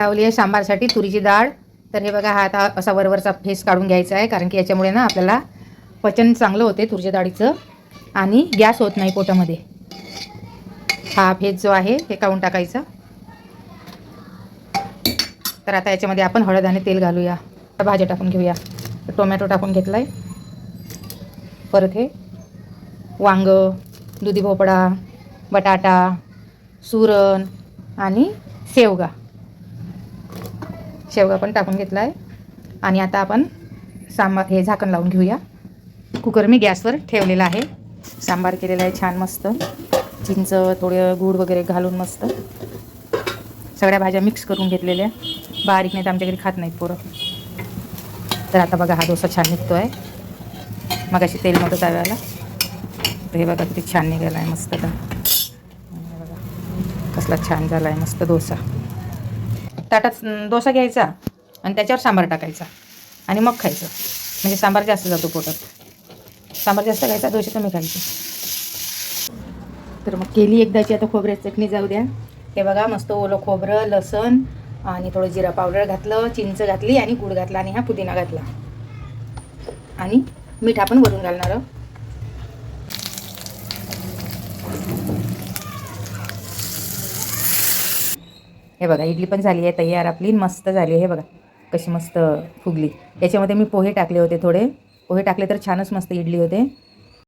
लावली आहे सांबारसाठी तुरीची डाळ. तर हे बघा, हा आता असा वरवरचा फेस काढून घ्यायचा आहे, कारण की याच्यामुळे ना आपल्याला पचन चांगलं होते तुरीच्या डाळीचं आणि गॅस होत नाही पोटामध्ये. हा फेस जो आहे हे काढून टाकायचा. तर आता याच्यामध्ये आपण हळद आणि तेल घालूया. भाज्या टाकून घेऊया. टोमॅटो टाकून घेतला आहे, परत हे वांग, दुधी भोपळा, बटाटा, सुरण आणि शेवगा पण टाकून घेतला आहे. आणि आता आपण सांबार हे झाकण लावून घेऊया. कुकर मी गॅसवर ठेवलेला आहे. सांबार केलेला आहे छान मस्त, चिंच थोडं गूळ वगैरे घालून मस्त सगळ्या भाज्या मिक्स करून घेतलेल्या. बारीक नाही तर आमच्या घरी खात नाहीत पोरं. तर आता बघा, हा डोसा छान निघतो आहे. मग अशी तेल नव्हतं तव्याला. तर हे बघा किती छान निघाला आहे मस्त. तर बघा कसला छान झाला आहे मस्त डोसा. ताटात डोसा घ्यायचा आणि त्याच्यावर सांबार टाकायचा आणि मग खायचं. म्हणजे सांबार जास्त जातो पोटात. सांबार जास्त खायचा, डोसे कमी खायचे. तर मग केली एकदाची. आता खोबऱ्याची चटणी जाऊ द्या. हे बघा मस्त ओलं खोबरं, लसण आणि थोडं जिरा पावडर घातलं, चिंच घातली आणि गूळ घातला आणि हा पुदिना घातला आणि मीठ आपण वरून घालणार. हे बघा इडली पण झाली आहे तयार आपली, मस्त झाली आहे. हे बघा कशी मस्त फुगली. याच्यामध्ये मी पोहे टाकले होते, थोडे पोहे टाकले तर छानच मस्त इडली होते.